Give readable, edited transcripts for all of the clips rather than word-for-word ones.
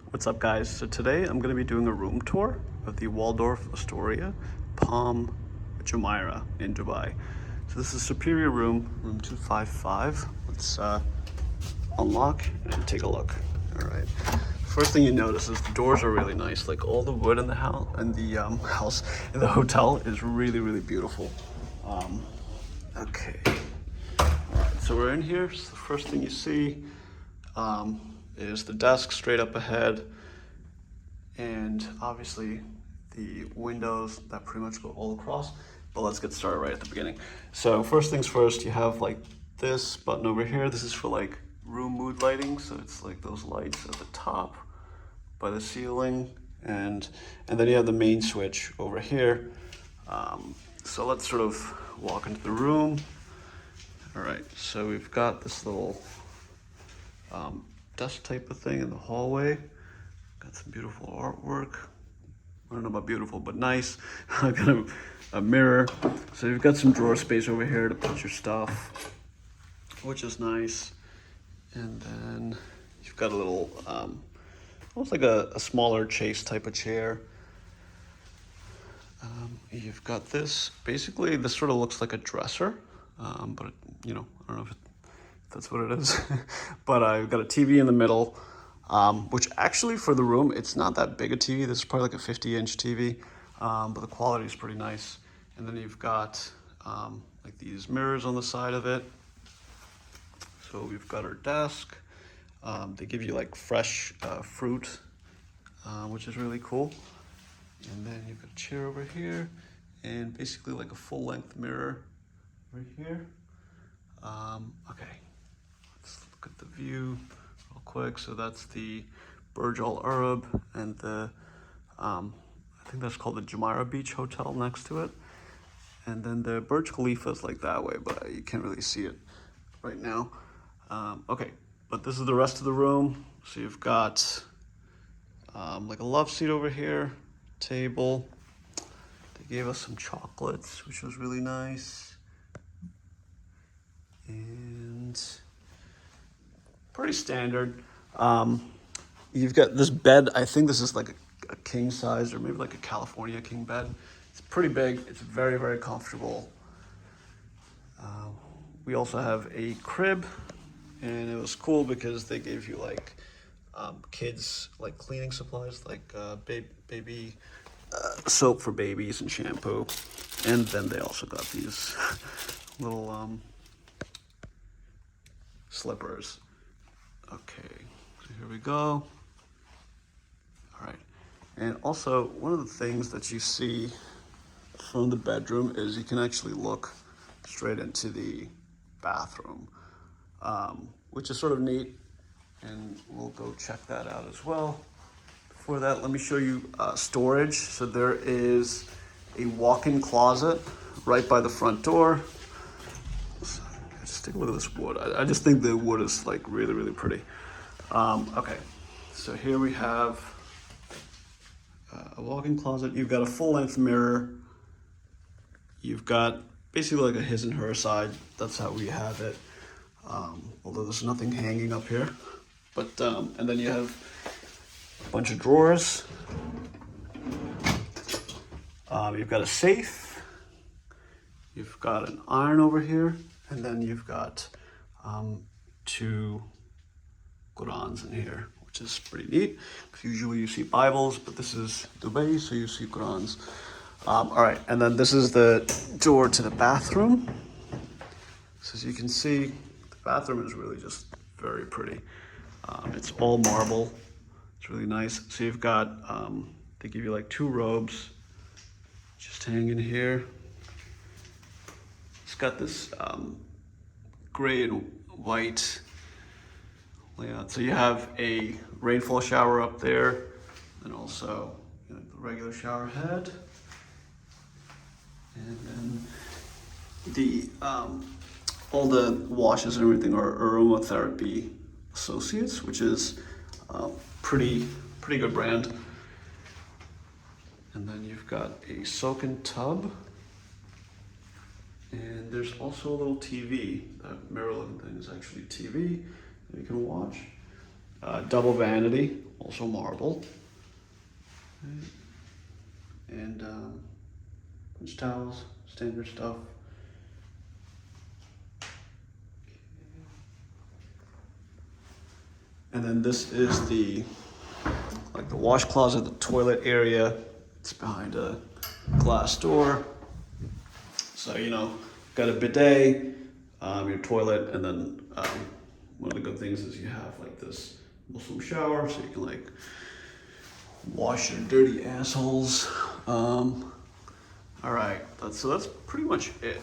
What's up, guys? So today I'm going to be doing a room tour of the Waldorf Astoria, Pam Jumeirah in Dubai. So this is Superior Room, room 255. Let's unlock and take a look. All right. First thing you notice is the doors are really nice. Like all the wood in the house and the house in the hotel is really, really beautiful. Okay. All right. So we're in here. So the first thing you see is the desk straight up ahead, and obviously the windows that pretty much go all across. But let's get started right at the beginning. So first things first, you have like this button over here. This is for like room mood lighting. So it's like those lights at the top by the ceiling, and then you have the main switch over here. So let's sort of walk into the room. All right, so we've got this little desk type of thing in the hallway. Got some beautiful artwork. I don't know about beautiful, but nice. I got a mirror. So you've got some drawer space over here to put your stuff, which is nice. And then you've got a little, almost like a smaller chase type of chair. You've got this. Basically, this sort of looks like a dresser, but I don't know if that's what it is. But I've got a TV in the middle, which actually for the room, it's not that big a TV. This is probably like a 50-inch TV, but the quality is pretty nice. And then you've got like these mirrors on the side of it. So we've got our desk. They give you like fresh fruit, which is really cool. And then you've got a chair over here, and basically like a full-length mirror right here. Okay, let's look at the view real quick. So that's the Burj Al Arab, and the I think that's called the Jumeirah Beach Hotel next to it. And then the Burj Khalifa is like that way, but you can't really see it right now. Okay, but this is the rest of the room. So you've got like a love seat over here, table. They gave us some chocolates, which was really nice. And pretty standard. You've got this bed. I think this is like a king size, or maybe like a California king bed. It's pretty big. It's very, very comfortable. We also have a crib, and it was cool because they gave you like kids like cleaning supplies, like baby soap for babies and shampoo. And then they also got these little slippers. Okay, so here we go. All right, and also one of the things that you see from the bedroom is you can actually look straight into the bathroom, which is sort of neat, and we'll go check that out as well. Before that, let me show you storage. So there is a walk-in closet right by the front door. Just take a look at this wood. I just think the wood is like really, really pretty. Okay, so here we have a walk-in closet. You've got a full-length mirror. You've got basically like a his and her side. That's how we have it. Although there's nothing hanging up here. But and then you have a bunch of drawers. You've got a safe. You've got an iron over here. And then you've got two Qurans in here, which is pretty neat. Usually you see Bibles, but this is Dubai, so you see Qurans. All right, and then this is the door to the bathroom. So as you can see, the bathroom is really just very pretty. It's all marble. It's really nice. So you've got, they give you like two robes just hanging here. It's got this gray and white layout. So you have a rainfall shower up there, and also the regular shower head. And then the all the washes and everything are aromatherapy associates, which is pretty good brand. And then you've got a soak-in tub. And there's also a little TV. That mirror looking thing is actually TV that you can watch. Double vanity, also marble. And punch towels, standard stuff. And then this is the wash closet, the toilet area. It's behind a glass door. So, you know, got a bidet, your toilet, and then one of the good things is you have like this Muslim shower, so you can like wash your dirty assholes. All right, so that's pretty much it.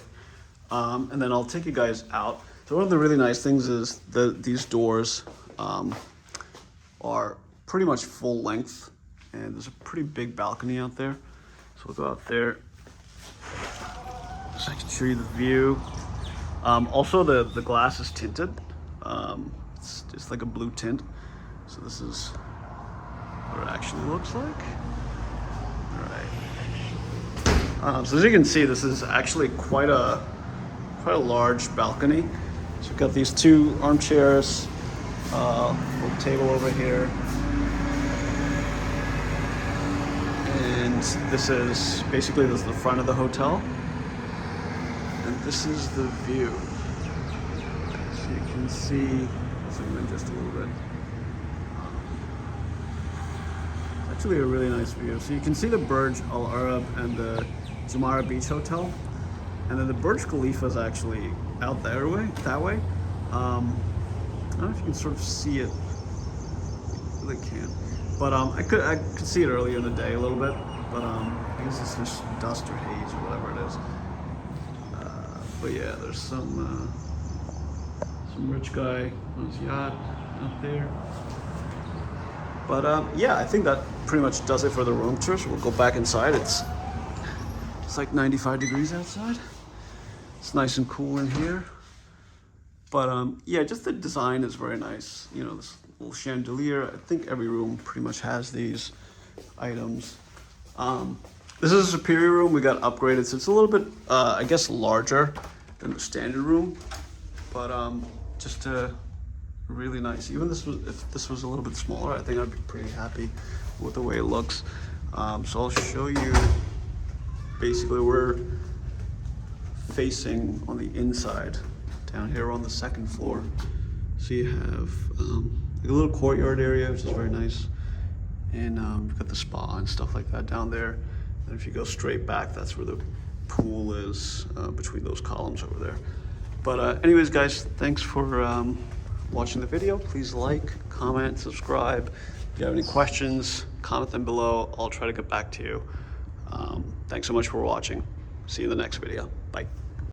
And then I'll take you guys out. So one of the really nice things is these doors are pretty much full length, and there's a pretty big balcony out there. So we'll go out there so I can show you the view. Also the glass is tinted. It's just like a blue tint. So this is what it actually looks like. All right. So as you can see, this is actually quite a large balcony. So we've got these two armchairs, little table over here, and this is the front of the hotel, and this is the view. So you can see, zoom in just a little bit. It's actually a really nice view. So you can see the Burj Al Arab and the Jumeirah Beach Hotel, and then the Burj Khalifa is actually out that way. I don't know if you can sort of see it. You really can't. But I could see it earlier in the day a little bit. But I guess it's just dust or haze or whatever it is. But yeah, there's some rich guy on his yacht out there. But yeah, I think that pretty much does it for the room tour. So we'll go back inside. It's like 95 degrees outside. It's nice and cool in here. But yeah, just the design is very nice. You know, this little chandelier. I think every room pretty much has these items. This is a superior room. We got upgraded, so it's a little bit, I guess, larger than the standard room. But just really nice. Even if this was a little bit smaller, I think I'd be pretty happy with the way it looks. So I'll show you. Basically, we're facing on the inside. Down here on the second floor. So you have like a little courtyard area, which is very nice. And we've got the spa and stuff like that down there. And if you go straight back, that's where the pool is, between those columns over there. But anyways, guys, thanks for watching the video. Please like, comment, subscribe. If you have any questions, comment them below. I'll try to get back to you. Thanks so much for watching. See you in the next video. Bye.